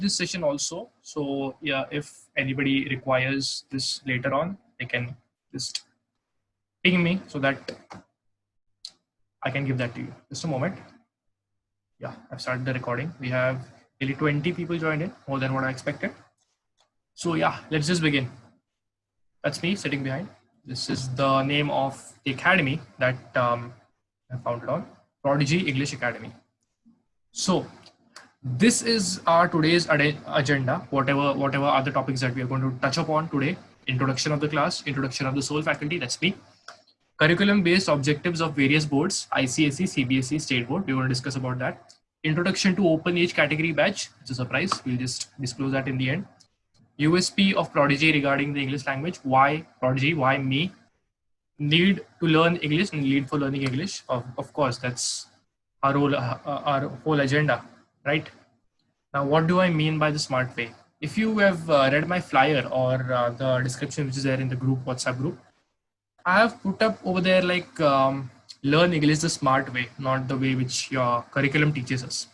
this session also. So yeah, if anybody requires this later on, they can just ping me so that I can give that to you. Just a moment. Yeah, I've started the recording. We have nearly 20 people joined in, more than what I expected. So yeah, let's just begin. That's me sitting behind. This is the name of the academy that I founded on, Prodigy English Academy. So this is our today's agenda. Whatever other topics that we are going to touch upon today: introduction of the class, introduction of the sole faculty. That's me. Curriculum-based objectives of various boards: ICSE, CBSE, State Board. We're going to discuss about that. Introduction to Open Age Category Batch. It's a surprise. We'll just disclose that in the end. USP of Prodigy regarding the English language. Why Prodigy? Why me? Need to learn English and need for learning English. Of course, that's our whole agenda, right? Now, what do I mean by the smart way? If you have read my flyer or the description which is there in the group, WhatsApp group, I have put up over there like learn English the smart way, not the way which your curriculum teaches us.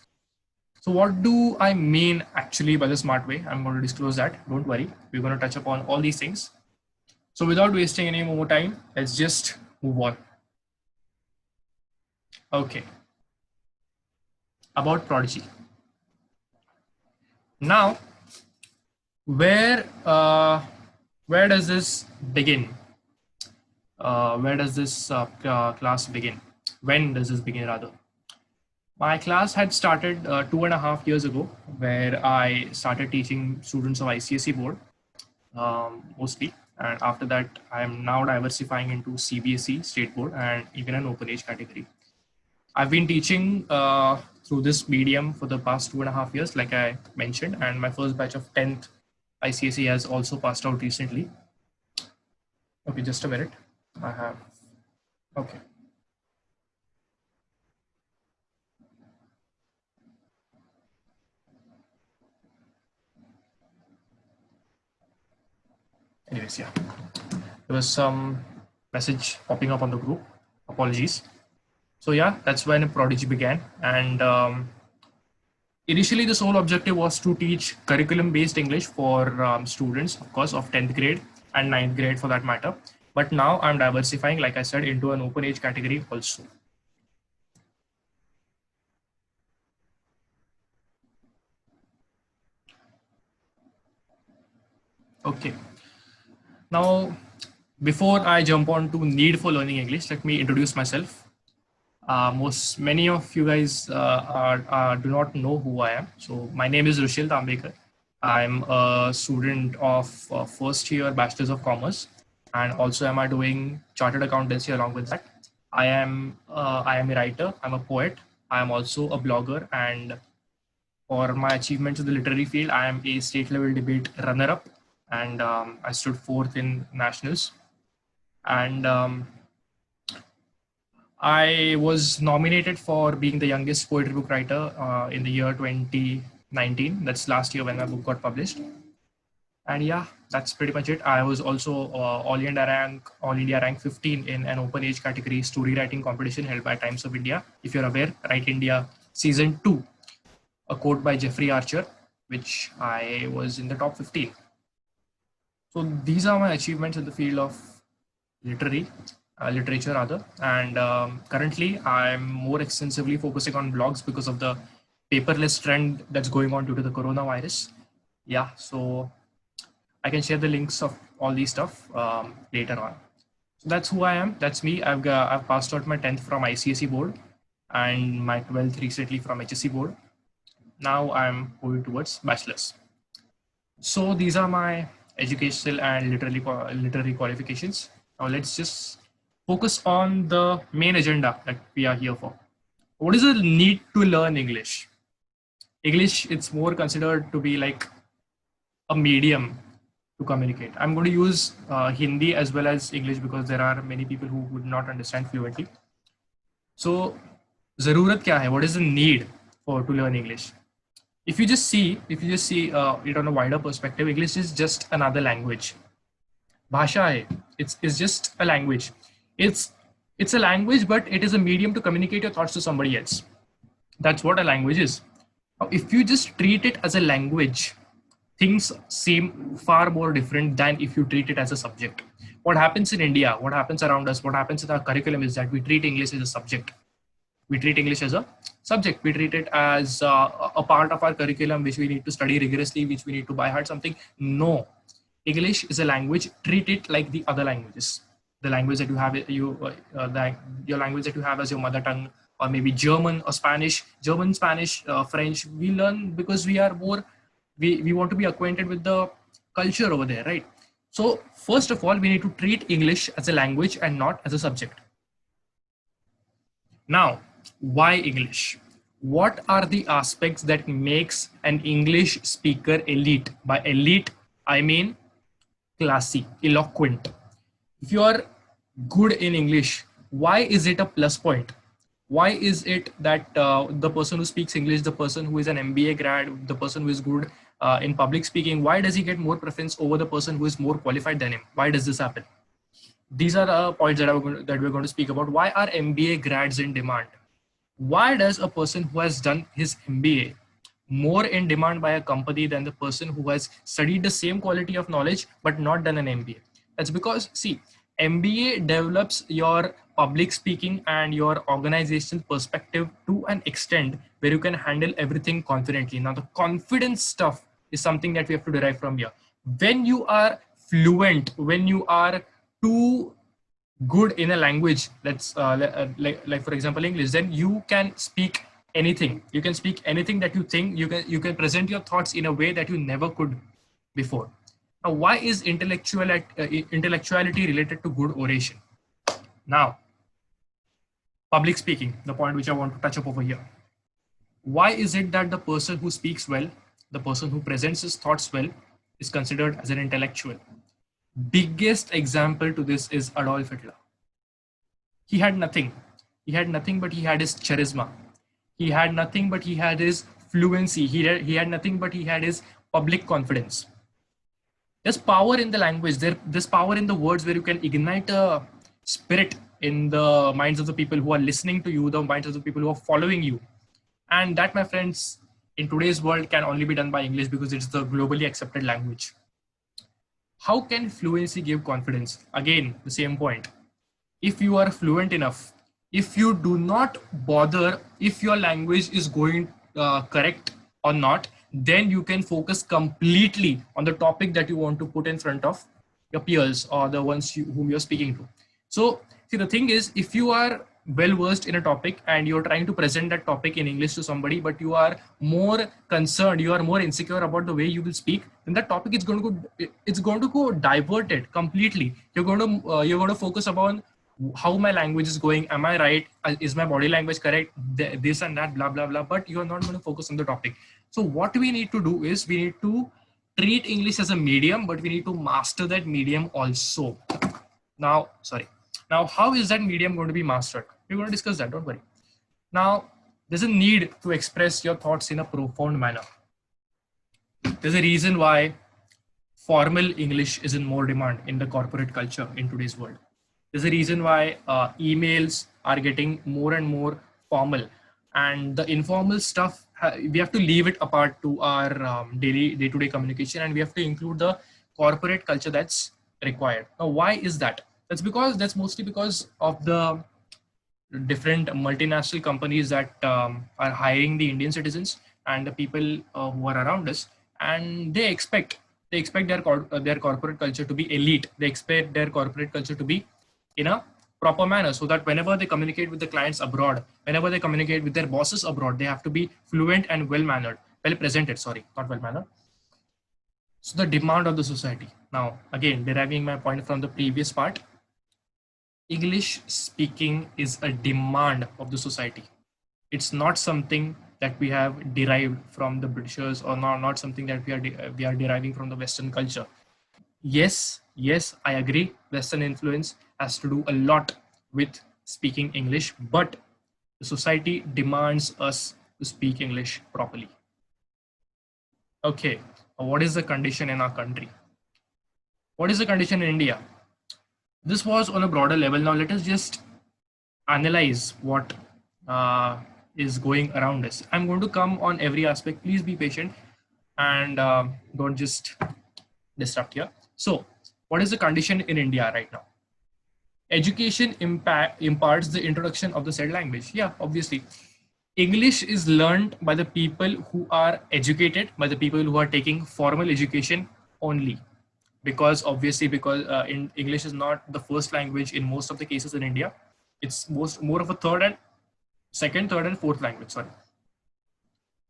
So what do I mean actually by the smart way? I'm going to disclose that. Don't worry. We're going to touch upon all these things. So without wasting any more time, let's just move on. Okay. About Prodigy. Now, where does this begin? Where does this class begin? When does this begin, rather? My class had started 2.5 years ago, where I started teaching students of ICSE board mostly. And after that, I am now diversifying into CBSE, State Board, and even an open age category. I've been teaching through this medium for the past 2.5 years, like I mentioned, and my first batch of 10th ICSE has also passed out recently. Okay, just a minute. I have, okay. Anyways, yeah, there was some message popping up on the group. Apologies. So yeah, that's when Prodigy began. And initially, the sole objective was to teach curriculum-based English for students, of course, of 10th grade and 9th grade for that matter. But now I'm diversifying, like I said, into an open age category also. Okay. Now, before I jump on to need for learning English, let me introduce myself. Many of you guys do not know who I am. So my name is Rushil Tambekar. I'm a student of first year Bachelor's of Commerce, and also am I doing chartered accountancy along with that. I am a writer. I'm a poet. I am also a blogger, and for my achievements in the literary field, I am a state level debate runner-up, and I stood 4th in nationals. And I was nominated for being the youngest poetry book writer in the year 2019. That's last year when my book got published. And yeah, that's pretty much it. I was also All India rank 15 in an open age category story writing competition held by Times of India. If you're aware, Write India Season 2, a quote by Jeffrey Archer, which I was in the top 15. So these are my achievements in the field of literature rather. And currently I'm more extensively focusing on blogs because of the paperless trend that's going on due to the coronavirus. Yeah, so I can share the links of all these stuff later on. So that's who I am. That's me. I've passed out my 10th from ICSE board and my 12th recently from HSC board. Now I'm moving towards bachelor's. So these are my educational and literary qualifications. Now let's just focus on the main agenda that we are here for. What is the need to learn English? English, it's more considered to be like a medium to communicate. I'm going to use Hindi as well as English because there are many people who would not understand fluently. So, zarurat kya hai? What is the need to learn English? If you just see it on a wider perspective, English is just another language. Bhasha hai. It's just a language. It's a language, but it is a medium to communicate your thoughts to somebody else. That's what a language is. Now, if you just treat it as a language, things seem far more different than if you treat it as a subject. What happens in India, what happens around us, what happens in our curriculum is that we treat English as a subject. We treat English as a subject. We treat it as a part of our curriculum, which we need to study rigorously, which we need to buy hard something. No, English is a language. Treat it like the other languages. The language that you have, your language that you have as your mother tongue, or maybe German or Spanish. German, Spanish, French. We learn because we are more. We want to be acquainted with the culture over there, right? So first of all, we need to treat English as a language and not as a subject. Now, why English? What are the aspects that makes an English speaker elite? By elite, I mean classy, eloquent. If you are good in English, why is it a plus point? Why is it that the person who speaks English, the person who is an MBA grad, the person who is good in public speaking, why does he get more preference over the person who is more qualified than him? Why does this happen? These are the points that we're going to speak about. Why are MBA grads in demand? Why does a person who has done his MBA more in demand by a company than the person who has studied the same quality of knowledge but not done an MBA? That's because, see, MBA develops your public speaking and your organizational perspective to an extent where you can handle everything confidently. Now, the confidence stuff is something that we have to derive from here. When you are fluent, when you are too good in a language, let's like for example English, then you can speak anything. You can speak anything that you think. You can present your thoughts in a way that you never could before. Now, why is intellectuality related to good oration? Now, public speaking, the point which I want to touch up over here. Why is it that the person who speaks well, the person who presents his thoughts well, is considered as an intellectual? Biggest example to this is Adolf Hitler. He had nothing. He had nothing, but he had his charisma. He had nothing, but he had his fluency. He had nothing, but he had his public confidence. There's power in the language. There's power in the words where you can ignite a spirit in the minds of the people who are listening to you, the minds of the people who are following you. And that, my friends, in today's world can only be done by English because it's the globally accepted language. How can fluency give confidence? Again, the same point. If you are fluent enough, if you do not bother if your language is going correct or not, then you can focus completely on the topic that you want to put in front of your peers or the ones whom you're speaking to. So, see, the thing is, if you are well versed in a topic and you're trying to present that topic in English to somebody, but you are more concerned, you are more insecure about the way you will speak, then that topic is going to go diverted completely. You're going to focus upon how my language is going. Am I right? Is my body language correct? This and that, blah blah blah. But you are not going to focus on the topic. So what we need to do is we need to treat English as a medium, but we need to master that medium also. Now, how is that medium going to be mastered? We're going to discuss that, don't worry. Now, there's a need to express your thoughts in a profound manner. There's a reason why formal English is in more demand in the corporate culture in today's world. There's a reason why emails are getting more and more formal, and the informal stuff, we have to leave it apart to our day-to-day communication, and we have to include the corporate culture that's required. Now, why is that? That's mostly because of the different multinational companies that are hiring the Indian citizens and the people who are around us, and they expect their corporate culture to be elite. They expect their corporate culture to be in a proper manner, so that whenever they communicate with the clients abroad, whenever they communicate with their bosses abroad, they have to be fluent and well presented. Sorry, not well mannered. So the demand of the society. Now, again, deriving my point from the previous part, English speaking is a demand of the society. It's not something that we have derived from the Britishers, or not something that we are deriving from the Western culture. Yes, I agree. Western influence has to do a lot with speaking English, but the society demands us to speak English properly. Okay, what is the condition in our country? What is the condition in India? This was on a broader level. Now let us just analyze what is going around us. I'm going to come on every aspect. Please be patient and don't just disrupt here. So, what is the condition in India right now? Education imparts the introduction of the said language. Yeah, obviously. English is learned by the people who are educated, by the people who are taking formal education only. Because obviously, because in English is not the first language in most of the cases in India. It's more of a third and fourth language. Sorry.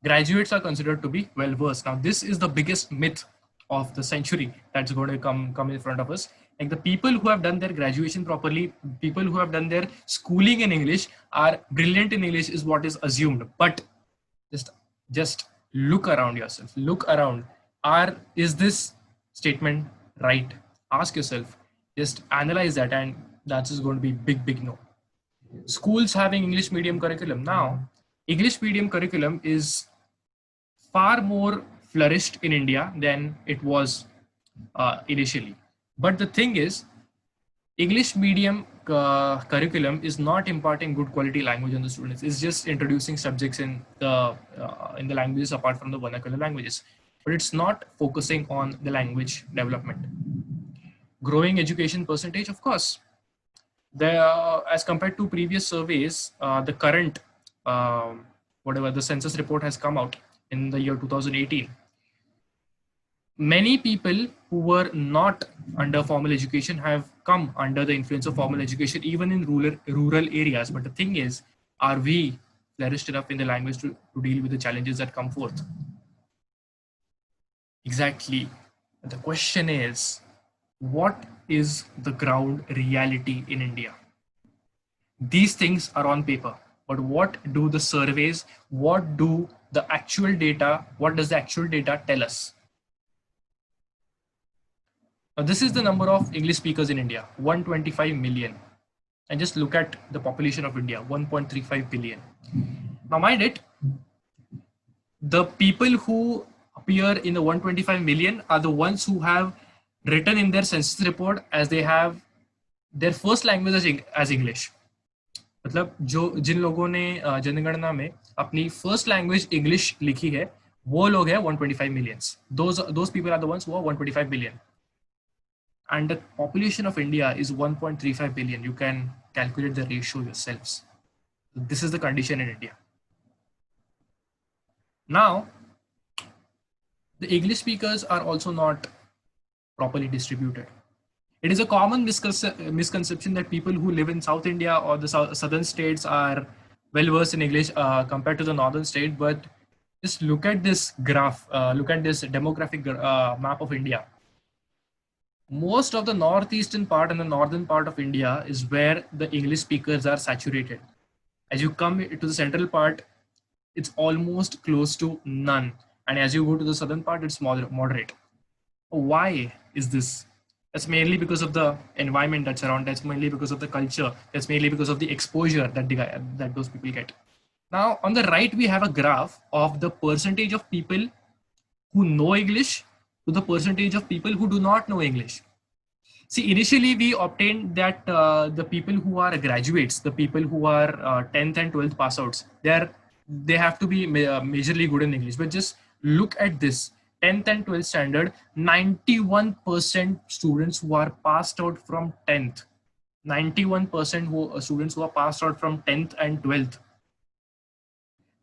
Graduates are considered to be well versed. Now, this is the biggest myth of the century that's going to come in front of us. Like the people who have done their graduation properly, people who have done their schooling in English are brilliant in English is what is assumed. But just look around yourself. Look around. Is this statement right? Ask yourself. Just analyze that, and that's just going to be big no. Schools having English medium curriculum now. English medium curriculum is far more flourished in India than it was initially. But the thing is, English medium curriculum is not imparting good quality language on the students. It's just introducing subjects in the languages apart from the vernacular languages. But it's not focusing on the language development. Growing education percentage, of course. As compared to previous surveys, the current whatever the census report has come out in the year 2018, many people who were not under formal education have come under the influence of formal education, even in rural areas. But the thing is, are we flourished enough in the language to deal with the challenges that come forth? Exactly. The question is, what is the ground reality in India? These things are on paper, but what do the surveys, what do the actual data, what does the actual data tell us? Now, this is the number of English speakers in India, 125 million. And just look at the population of India, 1.35 billion. Now, mind it, the people who appear in the 125 million are the ones who have written in their census report as they have their first language as English. मतलब जो जिन लोगों ने जनगणना में अपनी first language English लिखी है वो लोग हैं 125 millions. Those people are the ones who are 125 billion. And the population of India is 1.35 billion. You can calculate the ratio yourselves. This is the condition in India. Now, the English speakers are also not properly distributed. It is a common misconception that people who live in South India or the southern states are well versed in English compared to the northern state. But just look at this graph, look at this demographic map of India. Most of the northeastern part and the northern part of India is where the English speakers are saturated. As you come to the central part, it's almost close to none. And as you go to the southern part, it's moderate. Why is this? That's mainly because of the environment that's around. That's mainly because of the culture. That's mainly because of the exposure that those people get. Now, on the right, we have a graph of the percentage of people who know English to the percentage of people who do not know English. See, initially we obtained that the people who are graduates, the people who are 10th and 12th pass outs, they have to be majorly good in English. But just look at this. 10th and 12th standard, 91% students who are passed out from 10th, 91% students who are passed out from 10th and 12th,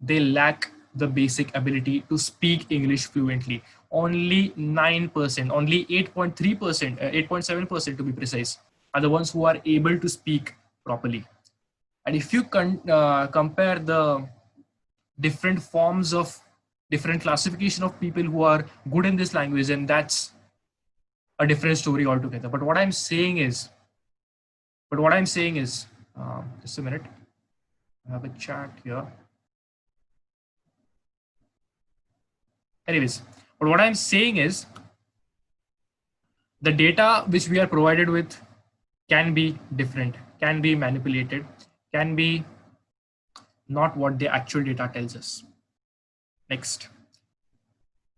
they lack the basic ability to speak English fluently. Only 9%, only 8.3%, 8.7% to be precise, are the ones who are able to speak properly. And if you compare the different forms of different classification of people who are good in this language, and that's a different story altogether. But what I'm saying is, just a minute, I have a chat here. Anyways, but what I'm saying is the data which we are provided with can be different, can be manipulated, can be not what the actual data tells us. Next,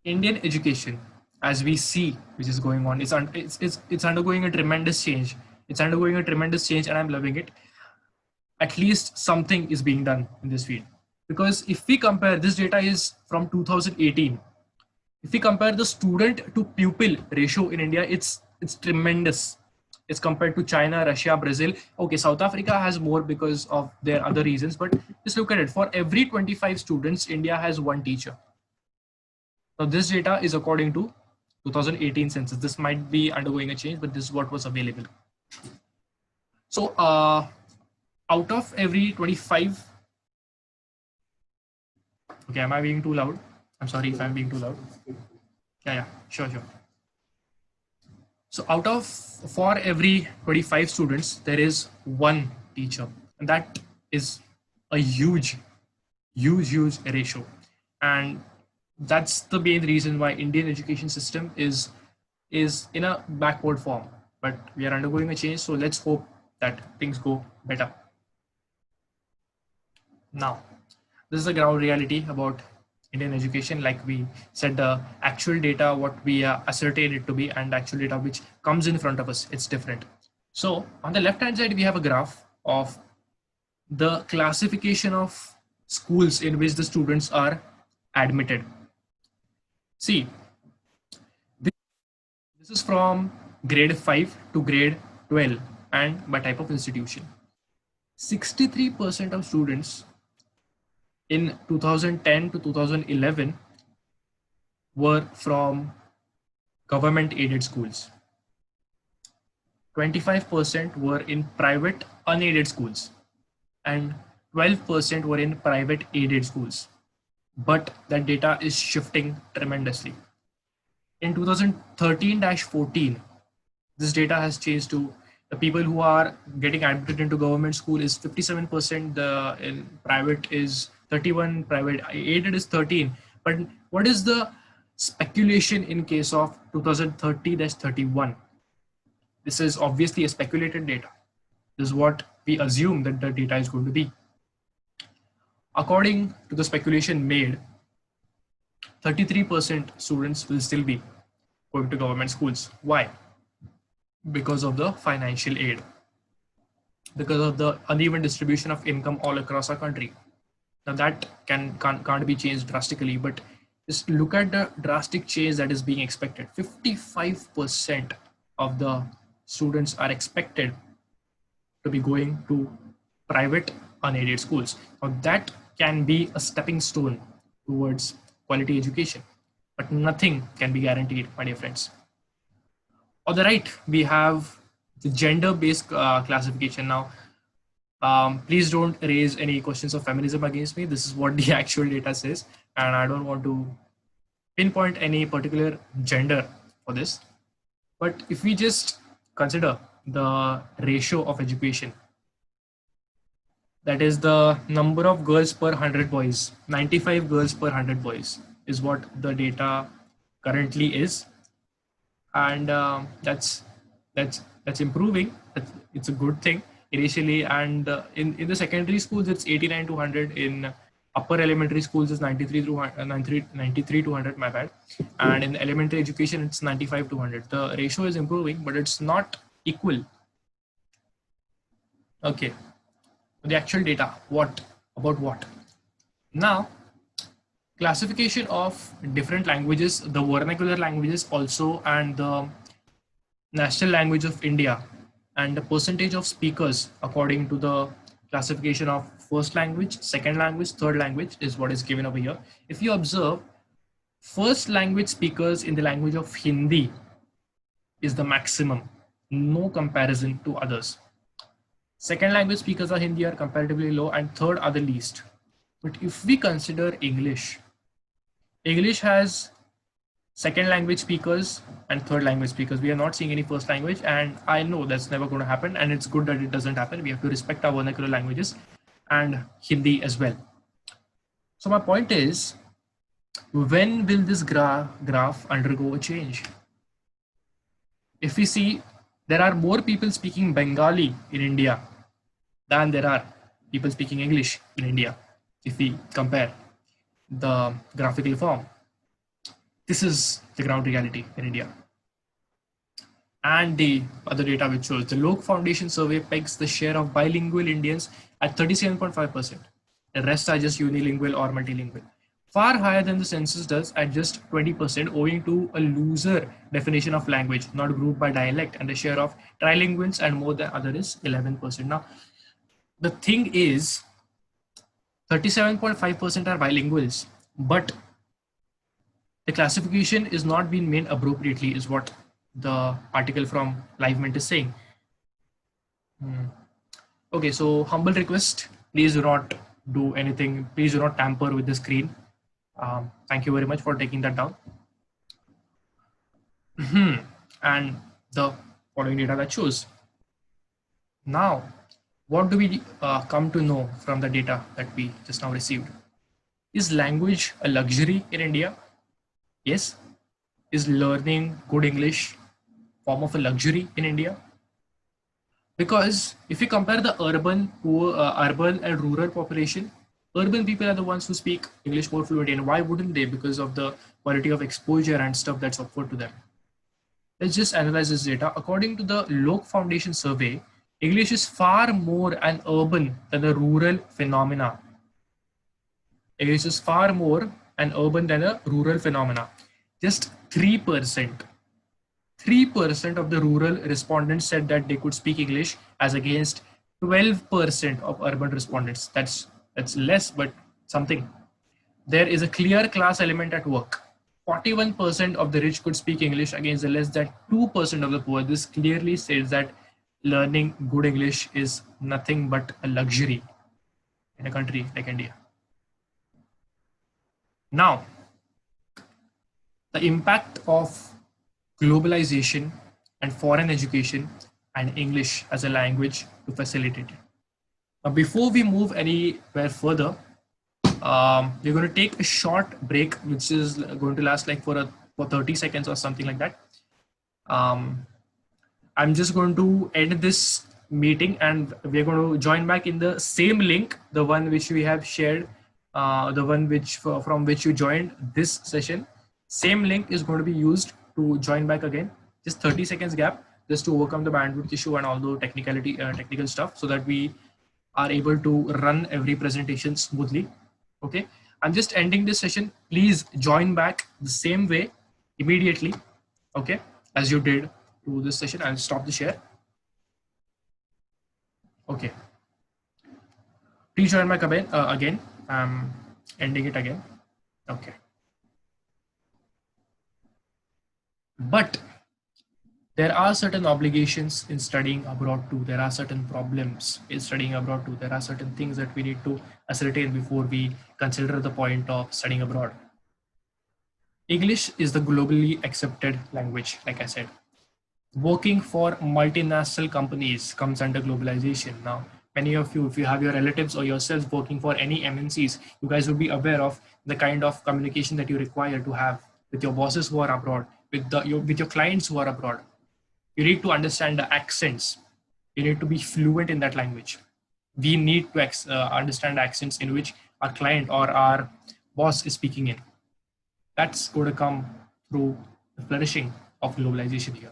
Indian education, as we see, which is going on, it's undergoing a tremendous change. It's undergoing a tremendous change, and I'm loving it. At least something is being done in this field. Because if we compare, this data is from 2018. If we compare the student to pupil ratio in India, it's tremendous. It's compared to China, Russia, Brazil. Okay, South Africa has more because of their other reasons, but just look at it. For every 25 students, India has one teacher. Now this data is according to 2018 census. This might be undergoing a change, but this is what was available. So out of every 25, okay, am I being too loud? I'm sorry if I'm being too loud. Yeah, sure. So out of, for every 25 students, there is one teacher, and that is a huge ratio. And that's the main reason why Indian education system is in a backward form. But we are undergoing a change, so let's hope that things go better. Now, this is the ground reality about Indian education. Like we said, the actual data, what we ascertain it to be, and actual data which comes in front of us, it's different. So on the left hand side, we have a graph of the classification of schools in which the students are admitted. See, this is from grade 5 to grade 12 and by type of institution. 63% of students in 2010 to 2011 were from government aided schools. 25% were in private unaided schools and 12% were in private aided schools. But that data is shifting tremendously. In 2013-14, this data has changed to the people who are getting admitted into government school is 57%, in private is 31, private aided is 13. But what is the speculation in case of 2030-31? This is obviously a speculated data. This is what we assume that the data is going to be. According to the speculation made, 33% students will still be going to government schools. Why? Because of the financial aid, because of the uneven distribution of income all across our country. Now that can't be changed drastically, but just look at the drastic change that is being expected. 55% of the students are expected to be going to private unaided schools. Now that can be a stepping stone towards quality education, but nothing can be guaranteed, my dear friends. On the right, we have the gender-based classification. Now, please don't raise any questions of feminism against me. This is what the actual data says, and I don't want to pinpoint any particular gender for this. But if we just consider the ratio of education, that is the number of girls per 100 boys, 95 girls per 100 boys is what the data currently is. And that's improving. It's a good thing initially, and in the secondary schools it's 89 to 100. In upper elementary schools it's 93 to 100, my bad, and in elementary education it's 95 to 100. The ratio is improving, but it's not equal. Okay, the actual data, what now? Classification of different languages, the vernacular languages also, and the national language of India, and the percentage of speakers according to the classification of first language, second language, third language is what is given over here. If you observe, first language speakers in the language of Hindi is the maximum, no comparison to others. Second language speakers of Hindi are comparatively low, and third are the least. But if we consider English has second language speakers and third language speakers. We are not seeing any first language, and I know that's never going to happen, and it's good that it doesn't happen. We have to respect our vernacular languages and Hindi as well. So my point is, when will this graph undergo a change? If we see, there are more people speaking Bengali in India than there are people speaking English in India, if we compare the graphical form. This is the ground reality in India. And the other data which shows the Lok Foundation survey pegs the share of bilingual Indians at 37.5%. The rest are just unilingual or multilingual. Far higher than the census does at just 20%, owing to a looser definition of language, not grouped by dialect, and the share of trilinguals and more than other is 11%. Now, the thing is, 37.5% are bilinguals, but the classification is not being made appropriately, is what the article from LiveMint is saying. Okay, so humble request, please do not do anything. Please do not tamper with the screen. Thank you very much for taking that down. And the following data that shows. Now, what do we come to know from the data that we just now received? Is language a luxury in India? Yes. Is learning good English form of a luxury in India? Because if you compare the urban and rural population, urban people are the ones who speak English more fluently, and why wouldn't they? Because of the quality of exposure and stuff that's offered to them. Let's just analyze this data. According to the Lok Foundation survey, English is far more an urban than a rural phenomena. English is far more an urban than a rural phenomena. Just 3% of the rural respondents said that they could speak English, as against 12% of urban respondents. That's less, but something. There is a clear class element at work. 41% of the rich could speak English against the less than 2% of the poor. This clearly says that learning good English is nothing but a luxury in a country like India. Now, the impact of globalization and foreign education and English as a language to facilitate it. Now, before we move anywhere further, we're going to take a short break, which is going to last like for 30 seconds or something like that. I'm just going to end this meeting, and we're going to join back in the same link, the one which we have shared, the one which from which you joined this session. Same link is going to be used to join back again. Just 30 seconds gap, just to overcome the bandwidth issue and all the technical stuff, so that we are able to run every presentation smoothly. Okay, I'm just ending this session. Please join back the same way immediately, okay, as you did to this session. I'll stop the share. Okay, please join back again. I'm ending it again. Okay, but there are certain obligations in studying abroad too. There are certain problems in studying abroad too. There are certain things that we need to ascertain before we consider the point of studying abroad. English is the globally accepted language, like I said. Working for multinational companies comes under globalization. Now, many of you, if you have your relatives or yourselves working for any MNCs, you guys would be aware of the kind of communication that you require to have with your bosses who are abroad, with your clients who are abroad. You need to understand the accents. You need to be fluent in that language. We need to understand accents in which our client or our boss is speaking in. That's going to come through the flourishing of globalization here.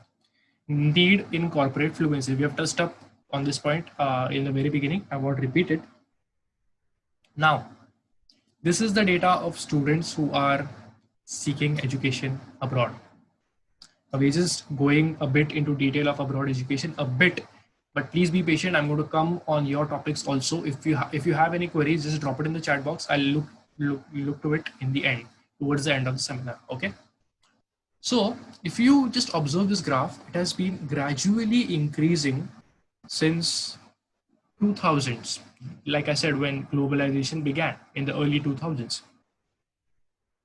Need in corporate fluency. We have touched up on this point in the very beginning. I won't repeat it. Now, this is the data of students who are seeking education abroad. We're just going a bit into detail of abroad education, a bit, but please be patient. I'm going to come on your topics also. If you have any queries, just drop it in the chat box. I'll look to it in the end, towards the end of the seminar. Okay. So if you just observe this graph, it has been gradually increasing since 2000s. Like I said, when globalization began in the early 2000s,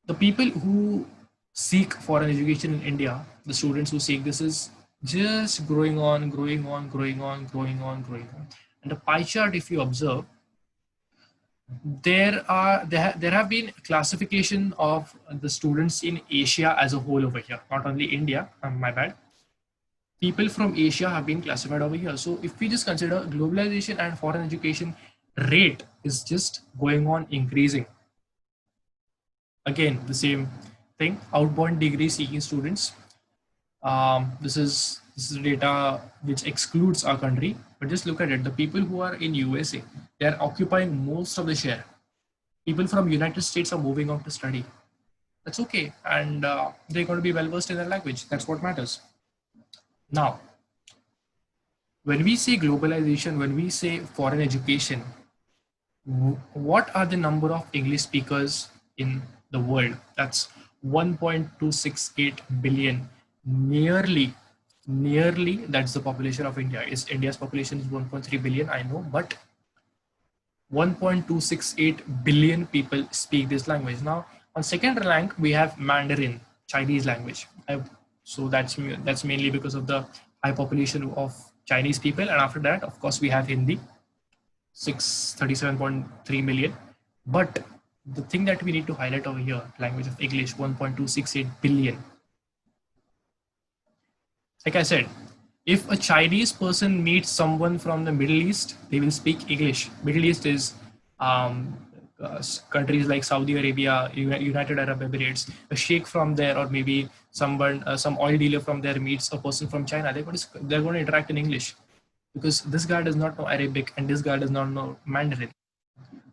the people who seek foreign education in India, the students who seek this, is just growing on. And the pie chart, if you observe, there have been classification of the students in Asia as a whole over here, not only India. My bad. People from Asia have been classified over here. So if we just consider globalization and foreign education rate is just going on increasing. Again, the same thing, outbound degree seeking students. This is data which excludes our country, but just look at it. The people who are in USA, they are occupying most of the share. People from United States are moving out to study. That's okay, and they're going to be well versed in their language. That's what matters. Now, when we say globalization, when we say foreign education, what are the number of English speakers in the world? That's 1.268 billion. Nearly that's the population of India. India's population is 1.3 billion, I know, but 1.268 billion people speak this language. Now, on second rank, we have Mandarin, Chinese language. So that's mainly because of the high population of Chinese people. And after that, of course, we have Hindi, 637.3 million. But the thing that we need to highlight over here, language of English, 1.268 billion. Like I said, if a Chinese person meets someone from the Middle East, they will speak English. Middle East is countries like Saudi Arabia, United Arab Emirates. A sheikh from there, or maybe someone, some oil dealer from there meets a person from China. They're going to interact in English, because this guy does not know Arabic and this guy does not know Mandarin.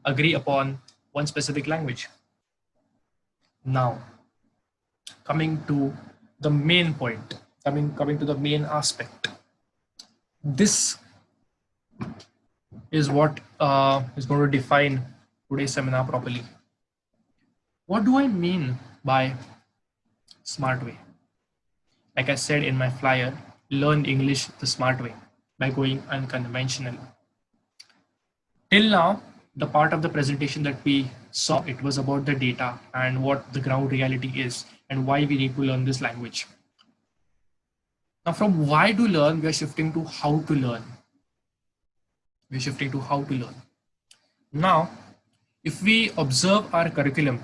Agree upon one specific language. Now, coming to the main point, coming to the main aspect. This is what is going to define today's seminar properly. What do I mean by smart way? Like I said in my flyer, learn English the smart way by going unconventional. Till now, the part of the presentation that we saw, it was about the data and what the ground reality is and why we need to learn this language. Now, from why to learn, we are shifting to how to learn. We're shifting to how to learn. Now, if we observe our curriculum,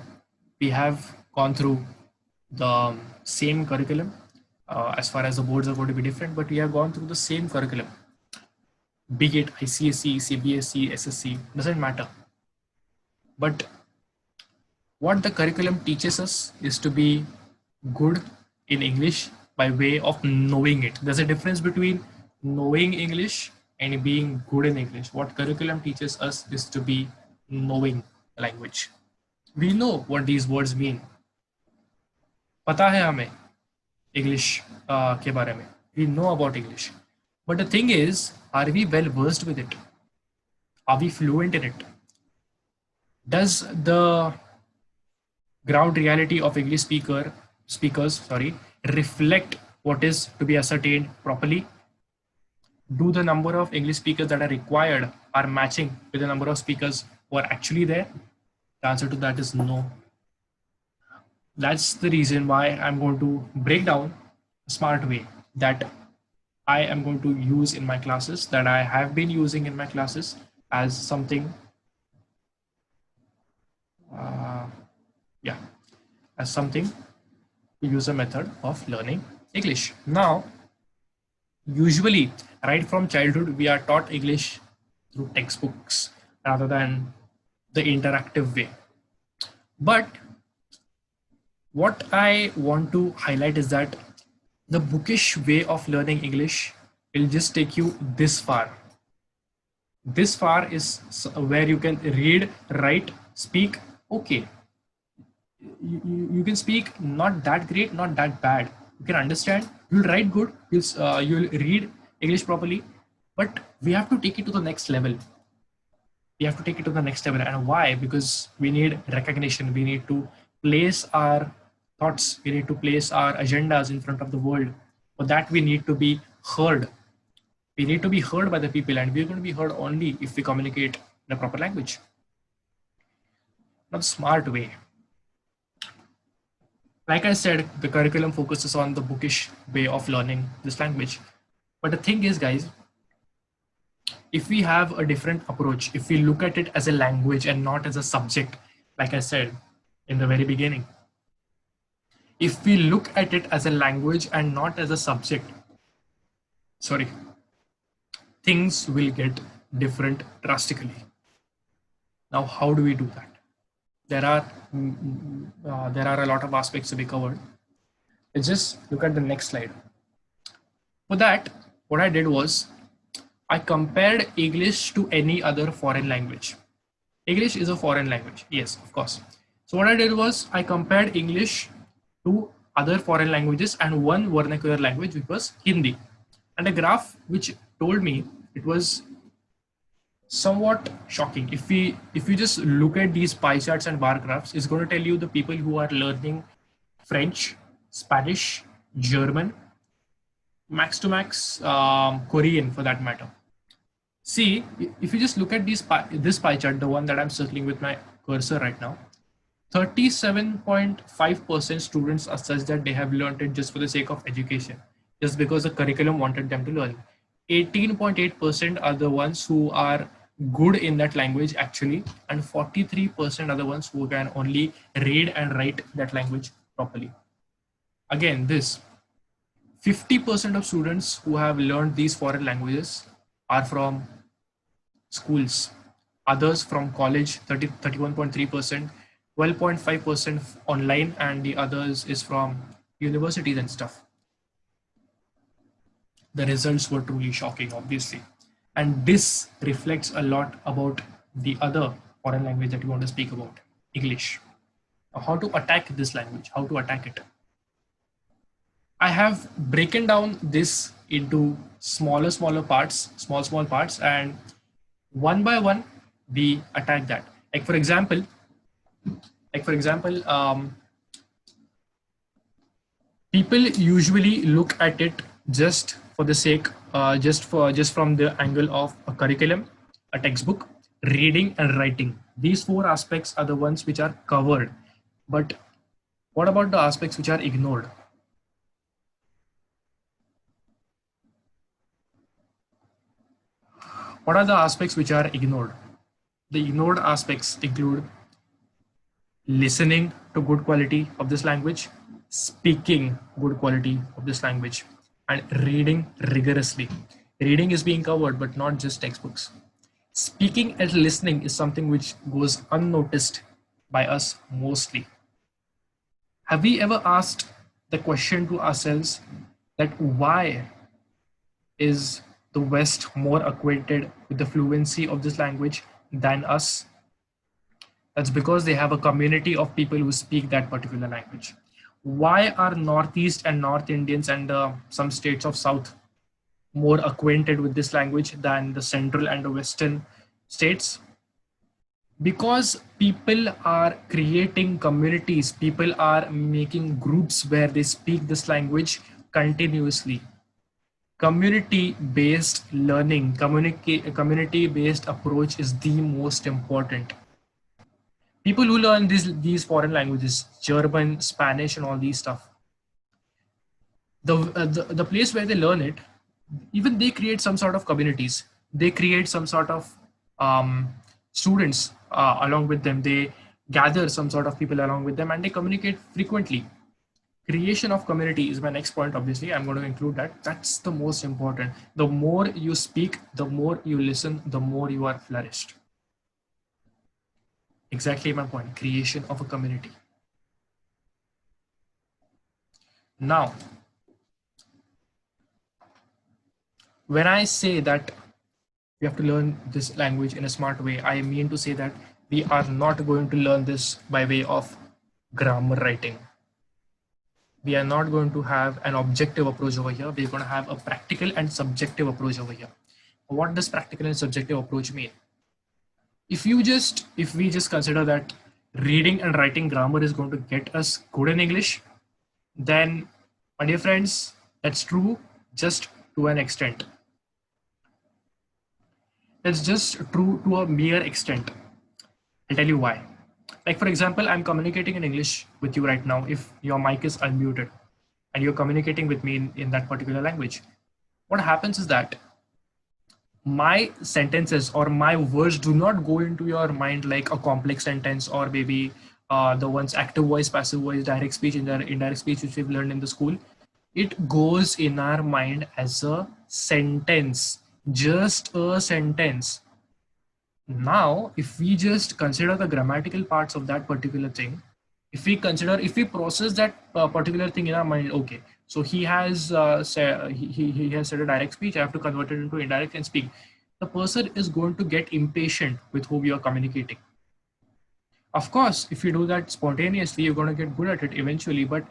we have gone through the same curriculum. As far as the boards are going to be different, but we have gone through the same curriculum. Be it ICSE, CBSE, SSC, doesn't matter. But what the curriculum teaches us is to be good in English by way of knowing it. There's a difference between knowing English and being good in English. What curriculum teaches us is to be knowing language. We know what these words mean. पता है हमें English के बारे में. We know about English. But the thing is, are we well versed with it? Are we fluent in it? Does the ground reality of English speakers reflect what is to be ascertained properly? Do the number of English speakers that are required are matching with the number of speakers who are actually there? The answer to that is no. That's the reason why I'm going to break down a smart way that I am going to use in my classes, that I have been using in my classes as something, as something to use a method of learning English. Now, usually, right from childhood, we are taught English through textbooks rather than the interactive way. But what I want to highlight is that the bookish way of learning English will just take you this far. This far is where you can read, write, speak, okay. You can speak not that great, not that bad. You can understand, you'll write good, you'll read English properly, but we have to take it to the next level. We have to take it to the next level. And why? Because we need recognition. We need to place our thoughts. We need to place our agendas in front of the world. For that, we need to be heard. We need to be heard by the people, and we're going to be heard only if we communicate in a proper language. Not the smart way. Like I said, the curriculum focuses on the bookish way of learning this language. But the thing is, guys, if we have a different approach, if we look at it as a language and not as a subject, like I said in the very beginning, if we look at it as a language and not as a subject, things will get different drastically. Now, how do we do that? There are a lot of aspects to be covered. Let's just look at the next slide. For that, what I did was I compared English to any other foreign language. English is a foreign language. Yes, of course. So what I did was I compared English to other foreign languages and one vernacular language, which was Hindi. And a graph which told me it was somewhat shocking. If you just look at these pie charts and bar graphs, it's going to tell you the people who are learning French, Spanish, German, max to max Korean for that matter. See, if you just look at this pie chart, the one that I'm circling with my cursor right now, 37.5% students are such that they have learned it just for the sake of education, just because the curriculum wanted them to learn. 18.8% are the ones who are good in that language actually, and 43% are the ones who can only read and write that language properly. Again, this 50% of students who have learned these foreign languages are from schools, others from college, 31.3%, 12.5% online, and the others is from universities and stuff. The results were truly shocking, obviously. And this reflects a lot about the other foreign language that we want to speak about, English. Now, how to attack this language, how to attack it. I have broken down this into smaller parts, small parts, and one by one we attack that. Like for example, people usually look at it just for the sake, just from the angle of a curriculum, a textbook, reading and writing. These four aspects are the ones which are covered. But what about the aspects which are ignored? What are the aspects which are ignored? The ignored aspects include listening to good quality of this language, speaking good quality of this language, and reading rigorously. Reading is being covered, but not just textbooks. Speaking and listening is something which goes unnoticed by us mostly. Have we ever asked the question to ourselves that why is the West more acquainted with the fluency of this language than us? That's because they have a community of people who speak that particular language. Why are Northeast and North Indians and some states of South more acquainted with this language than the Central and the Western states? Because people are creating communities, people are making groups where they speak this language continuously. Community based learning, community based approach is the most important. People who learn these foreign languages, German, Spanish, and all these stuff, the place where they learn it, even they create some sort of communities. They create some sort of students along with them. They gather some sort of people along with them, and they communicate frequently. Creation of community is my next point. Obviously, I'm going to include that. That's the most important. The more you speak, the more you listen, the more you are flourished. Exactly my point. Creation of a community. Now, when I say that we have to learn this language in a smart way, I mean to say that we are not going to learn this by way of grammar writing. We are not going to have an objective approach over here. We're going to have a practical and subjective approach over here. What does practical and subjective approach mean? If we just consider that reading and writing grammar is going to get us good in English, then, my dear friends, that's true just to an extent. That's just true to a mere extent. I'll tell you why. Like for example, I'm communicating in English with you right now if your mic is unmuted and you're communicating with me in that particular language. What happens is that my sentences or my words do not go into your mind like a complex sentence, or maybe the ones active voice, passive voice, direct speech, indirect speech, which we've learned in the school. It goes in our mind as a sentence, just a sentence. Now, if we just consider the grammatical parts of that particular thing, if we process that particular thing in our mind, okay, so he has he has said a direct speech, I have to convert it into indirect and speak. The person is going to get impatient with whom you are communicating. Of course, if you do that spontaneously, you're going to get good at it eventually. But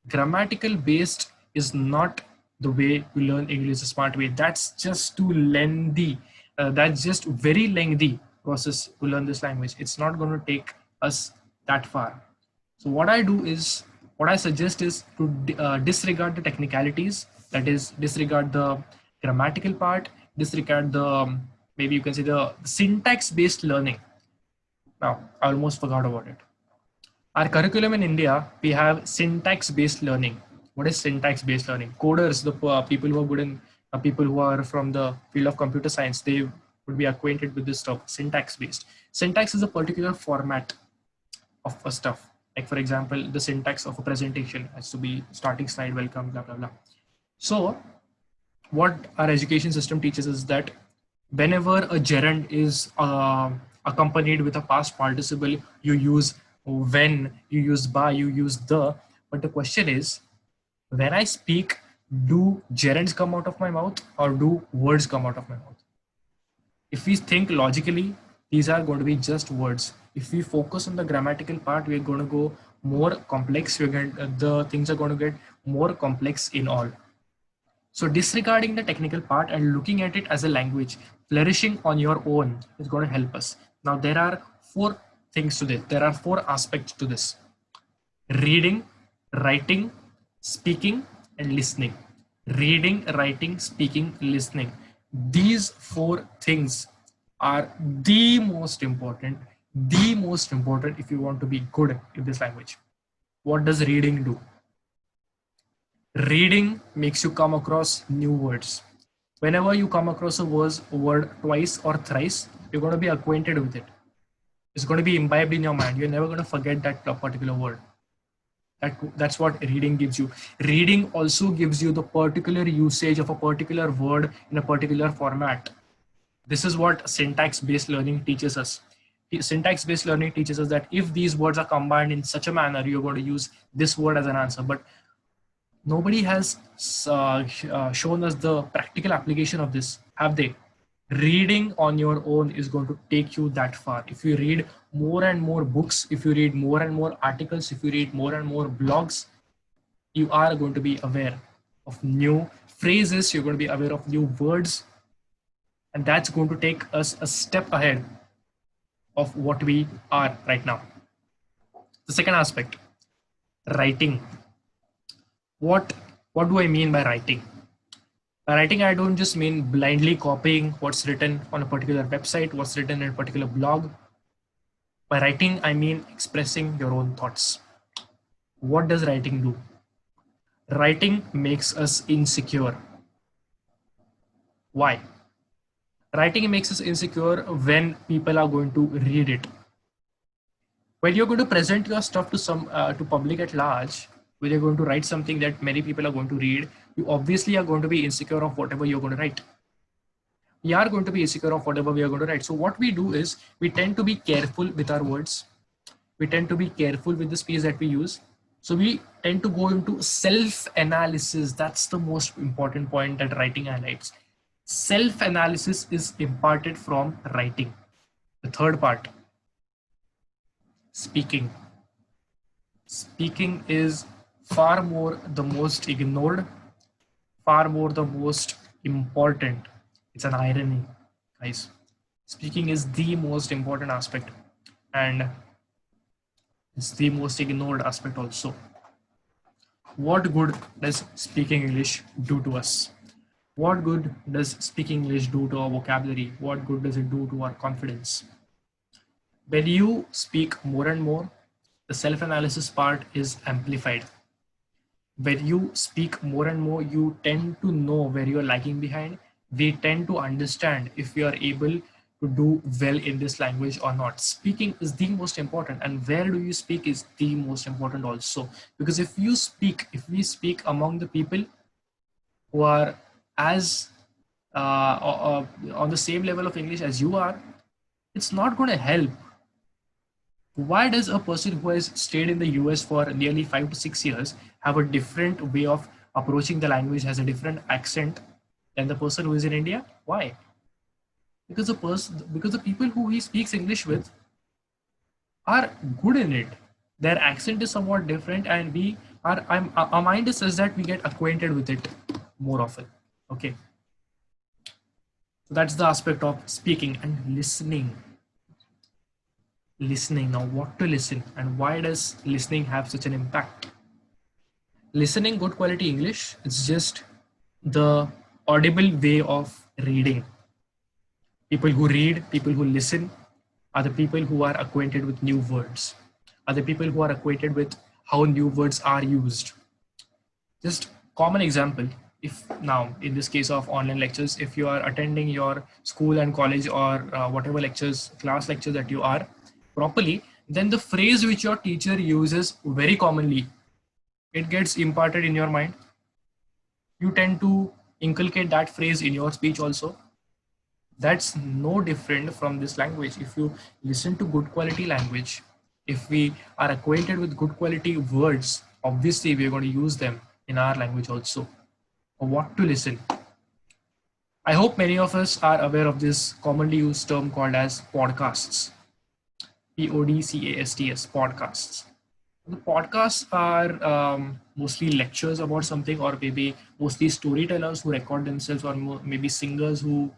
grammatical based is not the way you learn English the smart way. That's just too lengthy. That's just very lengthy process to learn this language. It's not going to take us that far. So what I do is, what I suggest is to disregard the technicalities. That is, disregard the grammatical part, disregard the maybe you can say the syntax based learning. Now, I almost forgot about it. Our curriculum in India, we have syntax-based learning. What is syntax-based learning? Coders, the people who are good in, people who are from the field of computer science, they would be acquainted with this stuff, syntax-based. Syntax is a particular format of a stuff. Like for example, the syntax of a presentation has to be starting slide, welcome, blah, blah, blah. So what our education system teaches is that whenever a gerund is accompanied with a past participle, you use when, you use by, you use the. But the question is, when I speak, do gerunds come out of my mouth or do words come out of my mouth? If we think logically, these are going to be just words. If we focus on the grammatical part, we're going to go more complex. The things are going to get more complex in all. So disregarding the technical part and looking at it as a language, flourishing on your own is going to help us. Now there are 4 things to this. There are 4 aspects to this: reading, writing, speaking, and listening. Reading, writing, speaking, listening. These 4 things are the most important if you want to be good in this language. What does reading do? Reading makes you come across new words. Whenever you come across a word twice or thrice, you're going to be acquainted with it. It's going to be imbibed in your mind. You're never going to forget that particular word. That's what reading gives you. Reading also gives you the particular usage of a particular word in a particular format. This is what syntax-based learning teaches us. Syntax-based learning teaches us that if these words are combined in such a manner, you're going to use this word as an answer. But nobody has shown us the practical application of this, have they? Reading on your own is going to take you that far. If you read more and more books, if you read more and more articles, if you read more and more blogs, you are going to be aware of new phrases, you're going to be aware of new words, and that's going to take us a step ahead of what we are right now. The second aspect, writing. What do I mean by writing? By writing, I don't just mean blindly copying what's written on a particular website, what's written in a particular blog. By writing, I mean expressing your own thoughts. What does writing do? Writing makes us insecure. Why? Writing makes us insecure when people are going to read it. When you're going to present your stuff to public at large, when you're going to write something that many people are going to read, you obviously are going to be insecure of whatever you're going to write. We are going to be insecure of whatever we are going to write. So what we do is we tend to be careful with our words. We tend to be careful with the speech that we use. So we tend to go into self-analysis. That's the most important point that writing highlights. Self-analysis is imparted from writing. The third part, speaking. Speaking is far more the most ignored, far more the most important. It's an irony, guys. Speaking is the most important aspect, and it's the most ignored aspect also. What good does speaking English do to us? What good does speaking English do to our vocabulary? What good does it do to our confidence? When you speak more and more, the self-analysis part is amplified. When you speak more and more, you tend to know where you're lagging behind. We tend to understand if we are able to do well in this language or not. Speaking is the most important, and where do you speak is the most important also. Because if we speak among the people who are as on the same level of English as you are, it's not going to help. Why does a person who has stayed in the US for nearly 5 to 6 years have a different way of approaching the language, has a different accent than the person who is in India? Why? Because the people who he speaks English with, are good in it. Their accent is somewhat different, and our mind is such that we get acquainted with it more often. Okay, so that's the aspect of speaking and listening. Listening, now what to listen and why does listening have such an impact? Listening good quality English, it's just the audible way of reading. People who read, people who listen are the people who are acquainted with new words, are the people who are acquainted with how new words are used. Just common example, if now in this case of online lectures, if you are attending your school and college or whatever lectures, class lecture that you are properly, then the phrase which your teacher uses very commonly, it gets imparted in your mind. You tend to inculcate that phrase in your speech also. That's no different from this language. If you listen to good quality language, if we are acquainted with good quality words, obviously we're going to use them in our language also. Or what to listen. I hope many of us are aware of this commonly used term called as podcasts. Podcasts, podcasts. The podcasts are mostly lectures about something, or maybe mostly storytellers who record themselves, or maybe singers who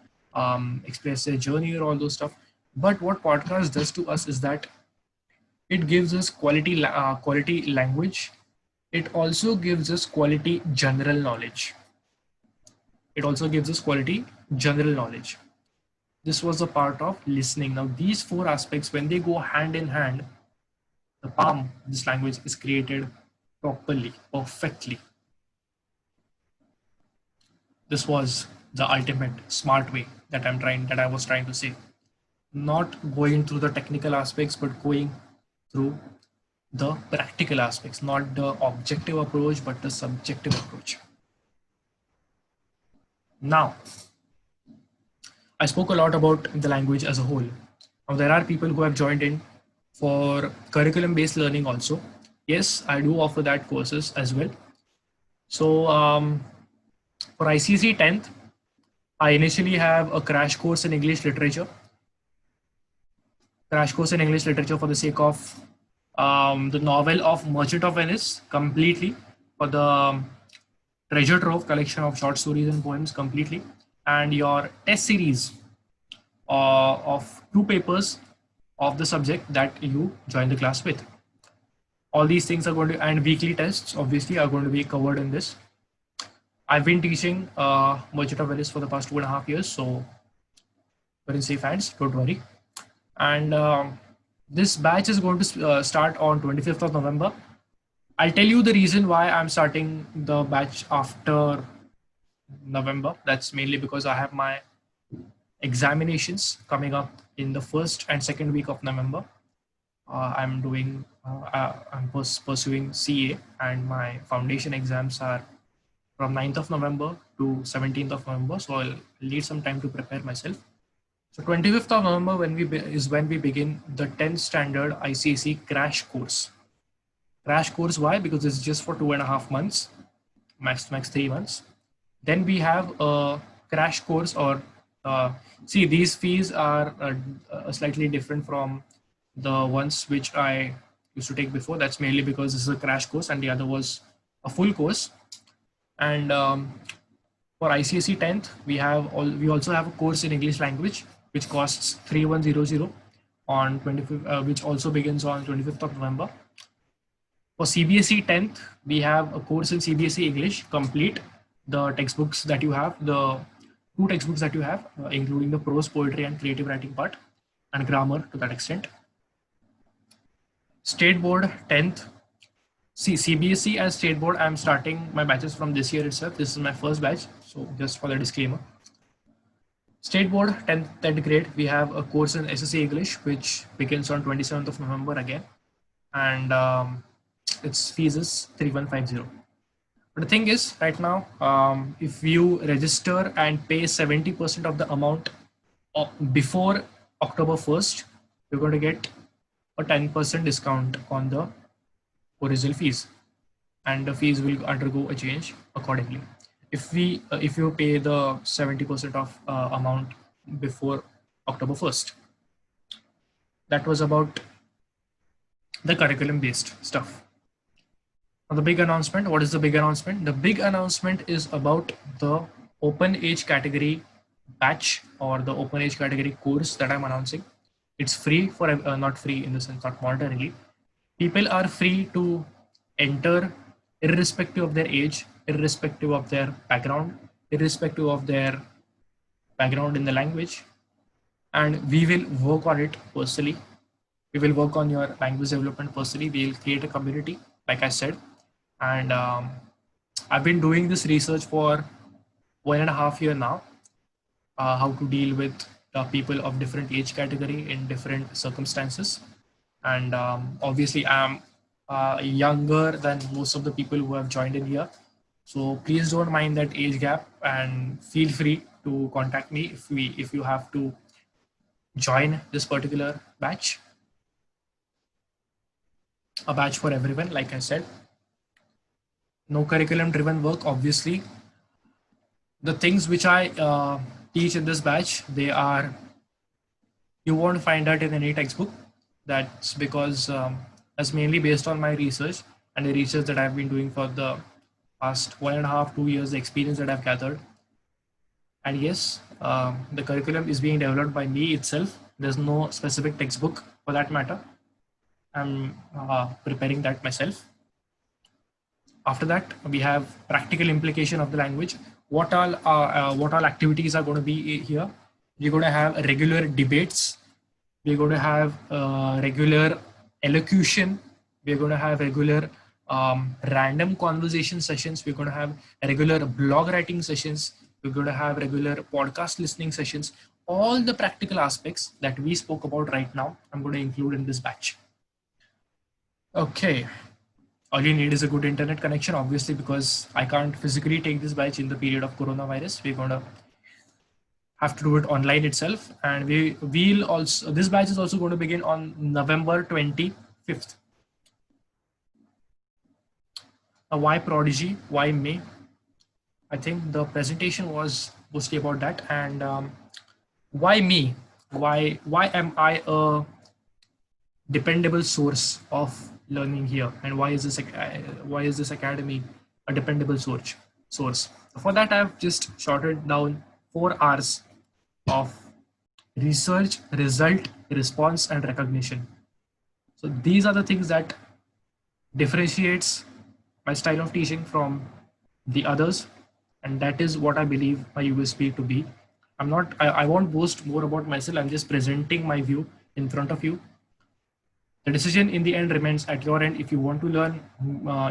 express their journey or all those stuff. But what podcast does to us is that it gives us quality language. It also gives us quality general knowledge. It also gives us quality general knowledge. This was a part of listening. Now, these four aspects, when they go hand in hand, the palm of this language is created properly, perfectly. This was the ultimate smart way that I was trying to say. Not going through the technical aspects, but going through the practical aspects, not the objective approach, but the subjective approach. Now, I spoke a lot about the language as a whole. Now, there are people who have joined in for curriculum-based learning also. Yes, I do offer that courses as well. So for ICSE 10th, I initially have a crash course in English literature. Crash course in English literature for the sake of the novel of Merchant of Venice completely, for the treasure trove collection of short stories and poems completely, and your test series of 2 papers of the subject that you join the class with. All these things are going to, and weekly tests obviously are going to be covered in this. I've been teaching Merchant of Venice for the past 2.5 years, so we're in safe hands, don't worry. And this batch is going to start on 25th of November. I'll tell you the reason why I'm starting the batch after November. That's mainly because I have my examinations coming up in the first and second week of November. I'm pursuing CA, and my foundation exams are from 9th of November to 17th of November. So I'll need some time to prepare myself. So 25th of November is when we begin the 10th standard ICSE crash course. Crash course, why? Because it's just for 2.5 months, max 3 months. Then we have a crash course, or see, these fees are slightly different from the ones which I used to take before. That's mainly because this is a crash course and the other was a full course. And for ICSE 10th, we also have a course in English language which costs 3100 on 25th, which also begins on 25th of November. For CBSE 10th, we have a course in CBSE English complete. The textbooks that you have, the 2 textbooks that you have, including the prose, poetry, and creative writing part, and grammar to that extent. State Board 10th. See, CBSE and State Board, I'm starting my batches from this year itself. This is my first batch, so just for the disclaimer. State Board 10th grade, we have a course in SSC English, which begins on 27th of November again. And its fees is 3150. But the thing is, right now, if you register and pay 70% of the amount before October 1st, you're going to get a 10% discount on the original fees, and the fees will undergo a change accordingly. If you pay the 70% of amount before October 1st, that was about the curriculum based stuff. Now, the big announcement. What is the big announcement? The big announcement is about the open age category batch or the open age category course that I'm announcing. It's free for not free in the sense, not monetarily. People are free to enter irrespective of their age, irrespective of their background, irrespective of their background in the language, and we will work on it personally. We will work on your language development personally. We'll create a community, like I said, and I've been doing this research for 1.5 years now. How to deal with people of different age category in different circumstances, and obviously I'm younger than most of the people who have joined in here. So please don't mind that age gap, and feel free to contact me if you have to join this particular batch. A batch for everyone, like I said. No curriculum driven work, obviously. The things which I teach in this batch, they are, you won't find that in any textbook. That's because that's mainly based on my research and the research that I've been doing for the past 1.5, 2 years, the experience that I've gathered. And yes, the curriculum is being developed by me itself. There's no specific textbook for that matter. I'm preparing that myself. After that, we have practical implication of the language. What all activities are going to be here? We're going to have regular debates. We're going to have regular elocution. We're going to have regular random conversation sessions. We're going to have regular blog writing sessions. We're going to have regular podcast listening sessions. All the practical aspects that we spoke about right now, I'm going to include in this batch. Okay. All you need is a good internet connection, obviously, because I can't physically take this batch in the period of coronavirus. We're going to have to do it online itself, and we'll also, this batch is also going to begin on November 25th. Now, why Prodigy? Why me? I think the presentation was mostly about that. And why me? Why am I a dependable source of learning here, and why is this academy a dependable source? For that, I've just shorted down 4 R's of research, result, response, and recognition. So these are the things that differentiates my style of teaching from the others, and that is what I believe my USP to be. I won't boast more about myself. I'm just presenting my view in front of you. The decision in the end remains at your end. If you want to learn,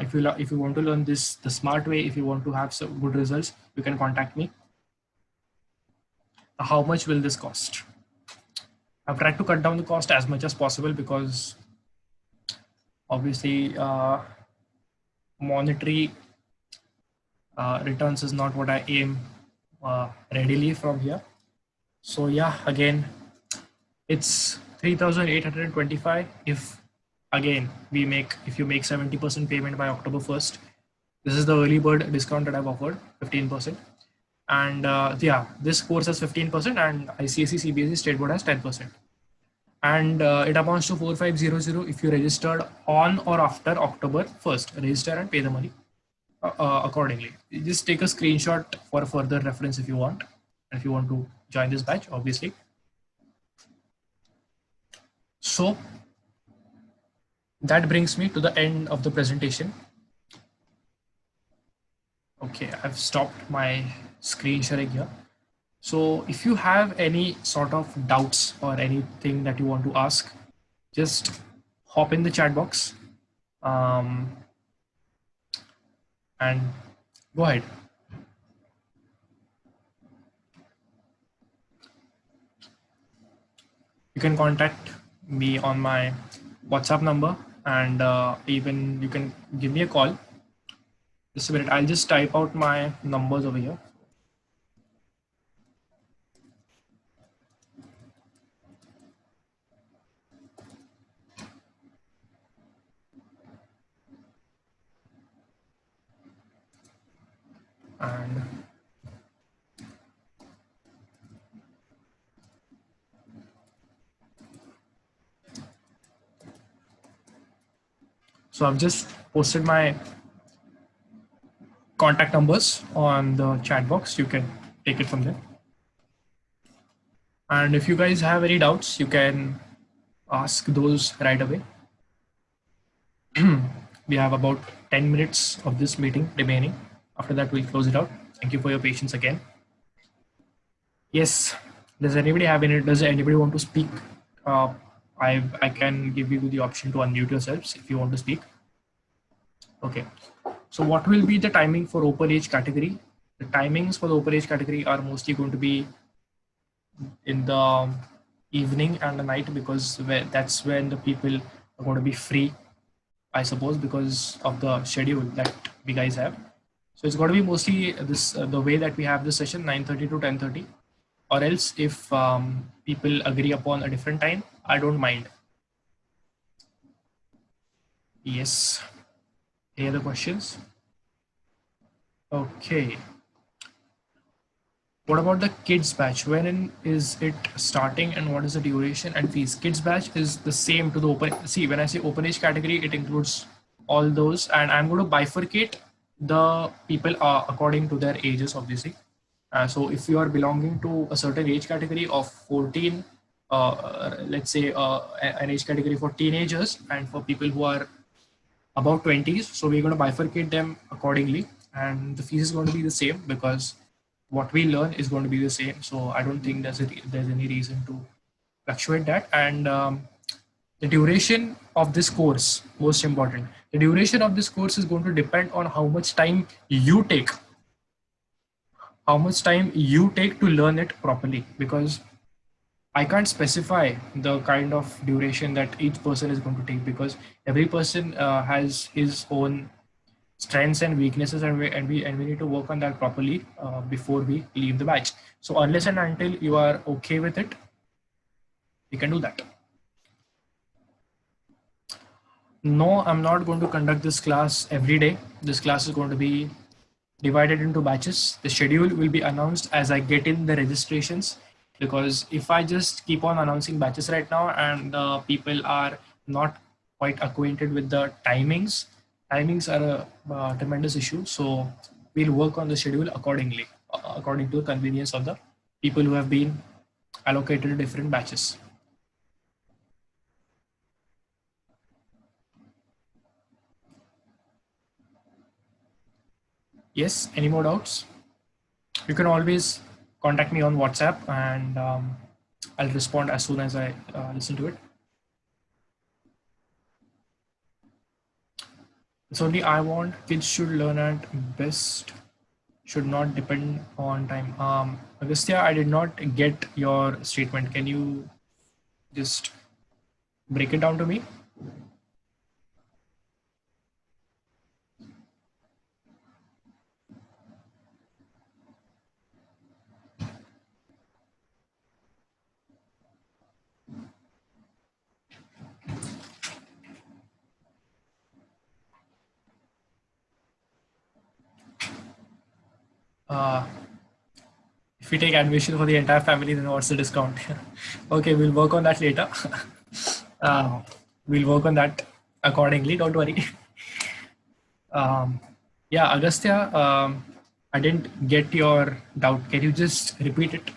if you want to learn this the smart way, if you want to have some good results, you can contact me. How much will this cost? I've tried to cut down the cost as much as possible, because obviously monetary returns is not what I aim readily from here. So yeah, again, it's 3,825 if again if you make 70% payment by October 1st. This is the early bird discount that I've offered, 15%. And yeah, this course has 15%, and ICSE CBSE State Board has 10%. And it amounts to 4500 if you registered on or after October 1st. Register and pay the money accordingly. You just take a screenshot for further reference if you want, and if you want to join this batch, obviously. So that brings me to the end of the presentation. Okay, I've stopped my screen sharing here. So if you have any sort of doubts or anything that you want to ask, just hop in the chat box and go ahead. You can contact me on my WhatsApp number, and even you can give me a call. Just a minute, I'll just type out my numbers over here. And So I've just posted my contact numbers on the chat box. You can take it from there. And if you guys have any doubts, you can ask those right away. We have about 10 minutes of this meeting remaining. After that, we'll close it out. Thank you for your patience again. Yes. Does anybody want to speak? I can give you the option to unmute yourselves if you want to speak. Okay. So what will be the timing for open age category? The timings for the open age category are mostly going to be in the evening and the night, because that's when the people are going to be free, I suppose, because of the schedule that we guys have. So it's going to be mostly this the way that we have this session, 9:30 to 10:30, or else if people agree upon a different time, I don't mind. Yes. Any other questions? Okay. What about the kids batch? When is it starting and what is the duration and fees? Kids batch is the same to the open. See, when I say open age category, it includes all those, and I'm going to bifurcate the people according to their ages, obviously. So if you are belonging to a certain age category of 14, let's say an age category for teenagers and for people who are about 20s, so we're going to bifurcate them accordingly, and the fees is going to be the same because what we learn is going to be the same. So I don't think there's any reason to fluctuate that. And the duration of this course, most important, the duration of this course is going to depend on how much time you take, to learn it properly, because I can't specify the kind of duration that each person is going to take, because every person has his own strengths and weaknesses, and we need to work on that properly before we leave the batch. So unless and until you are okay with it, you can do that. No, I'm not going to conduct this class every day. This class is going to be divided into batches. The schedule will be announced as I get in the registrations, because if I just keep on announcing batches right now and people are not quite acquainted with the timings are a tremendous issue. So we'll work on the schedule accordingly, according to the convenience of the people who have been allocated different batches. Yes, any more doubts? You can always contact me on WhatsApp, and I'll respond as soon as I listen to it. It's only I want kids should learn at best, should not depend on time. Agastya, I did not get your statement. Can you just break it down to me? If we take admission for the entire family, then what's the discount? Okay, we'll work on that later. We'll work on that accordingly. Don't worry. Yeah, Agastya, I didn't get your doubt. Can you just repeat it?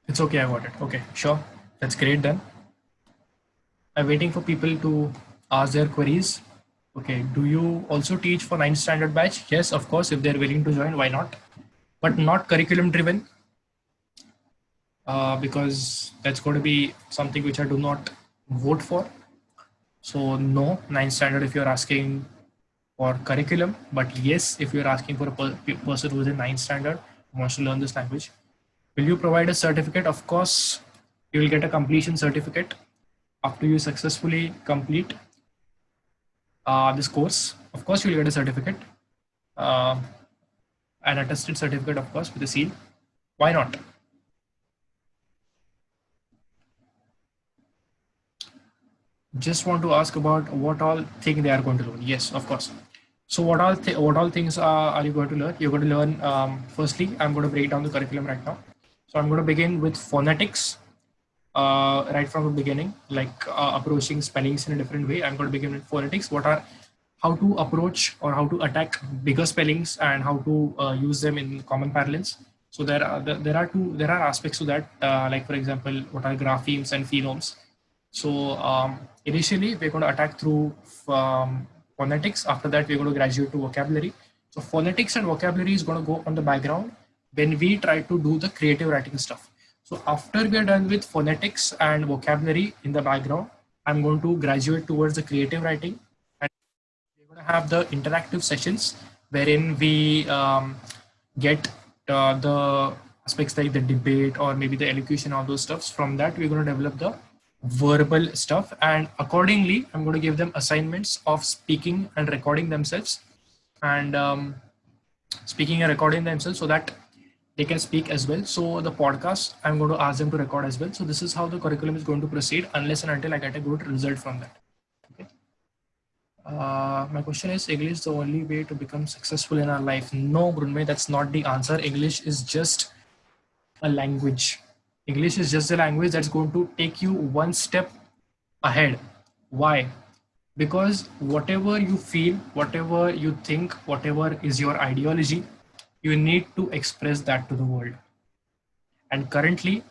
It's okay, I got it. Okay, sure. That's great then. I'm waiting for people to ask their queries. Okay, do you also teach for 9th standard batch? Yes, of course, if they're willing to join, why not? But not curriculum driven, because that's going to be something which I do not vote for. So no, 9th standard if you're asking for curriculum, but yes, if you're asking for a person who's in 9th standard who wants to learn this language. Will you provide a certificate? Of course, you will get a completion certificate after you successfully complete this course. Of course, you will get a certificate, uh, an attested certificate, of course, with a seal. Why not? Just want to ask about what all thing they are going to learn. Yes, of course. So what all things are you going to learn? You're going to learn, firstly, I'm going to break down the curriculum right now. So I'm going to begin with phonetics right from the beginning, like approaching spellings in a different way. I'm going to begin with phonetics. How to approach or how to attack bigger spellings and how to use them in common parlance. So there are aspects to that, like for example, what are graphemes and phonemes. So initially we're going to attack through phonetics. After that, we're going to graduate to vocabulary. So phonetics and vocabulary is going to go on the background when we try to do the creative writing stuff. So after we are done with phonetics and vocabulary in the background, I'm going to graduate towards the creative writing, and we're going to have the interactive sessions wherein we get the aspects like the debate or maybe the elocution, all those stuffs. From that, we're going to develop the verbal stuff, and accordingly, I'm going to give them assignments of speaking and recording themselves, and speaking and recording themselves so that they can speak as well. So the podcast, I'm going to ask them to record as well. So this is how the curriculum is going to proceed unless and until I get a good result from that. Okay. My question is, English is the only way to become successful in our life? No, Brunmay, that's not the answer. English is just a language. English is just a language that's going to take you one step ahead. Why? Because whatever you feel, whatever you think, whatever is your ideology, you need to express that to the world. And currently,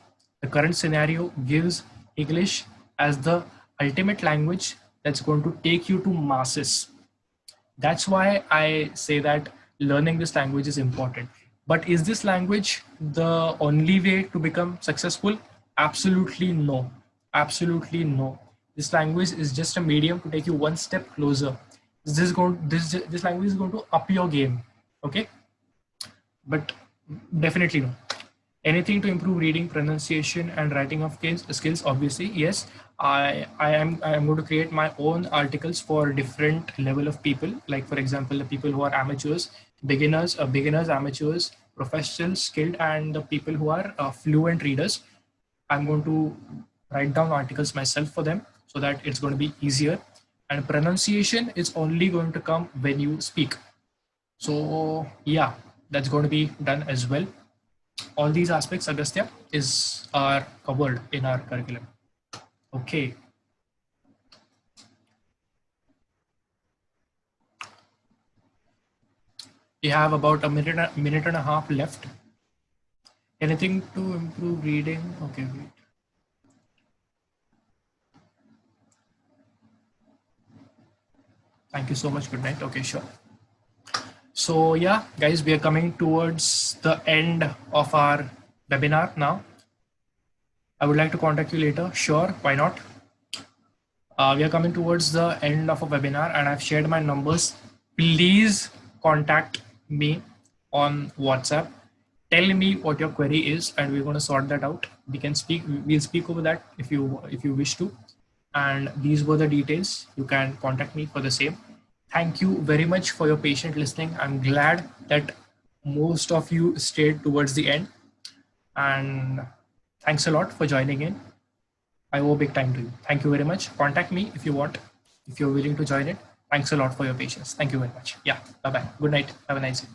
the current scenario gives English as the ultimate language that's going to take you to masses. That's why I say that learning this language is important. But is this language the only way to become successful? Absolutely no. Absolutely no. This language is just a medium to take you one step closer. This language is going to up your game. Okay? But definitely no. Anything to improve reading, pronunciation, and writing of skills, obviously, yes. I am going to create my own articles for different level of people. Like for example, the people who are amateurs, beginners, amateurs, professionals, skilled, and the people who are fluent readers. I'm going to write down articles myself for them so that it's going to be easier. And pronunciation is only going to come when you speak. So yeah, that's going to be done as well. All these aspects, Agastya, are covered in our curriculum. Okay. We have about a minute and a half left. Anything to improve reading? Okay, wait. Thank you so much. Good night. Okay, sure. So yeah, guys, we are coming towards the end of our webinar now. I would like to contact you later. Sure, why not? We are coming towards the end of a webinar and I've shared my numbers. Please contact me on WhatsApp. Tell me what your query is and we're going to sort that out. We'll speak over that if you wish to. And these were the details. You can contact me for the same. Thank you very much for your patient listening. I'm glad that most of you stayed towards the end. And thanks a lot for joining in. I owe big time to you. Thank you very much. Contact me if you want, if you're willing to join it. Thanks a lot for your patience. Thank you very much. Yeah, bye-bye. Good night. Have a nice day.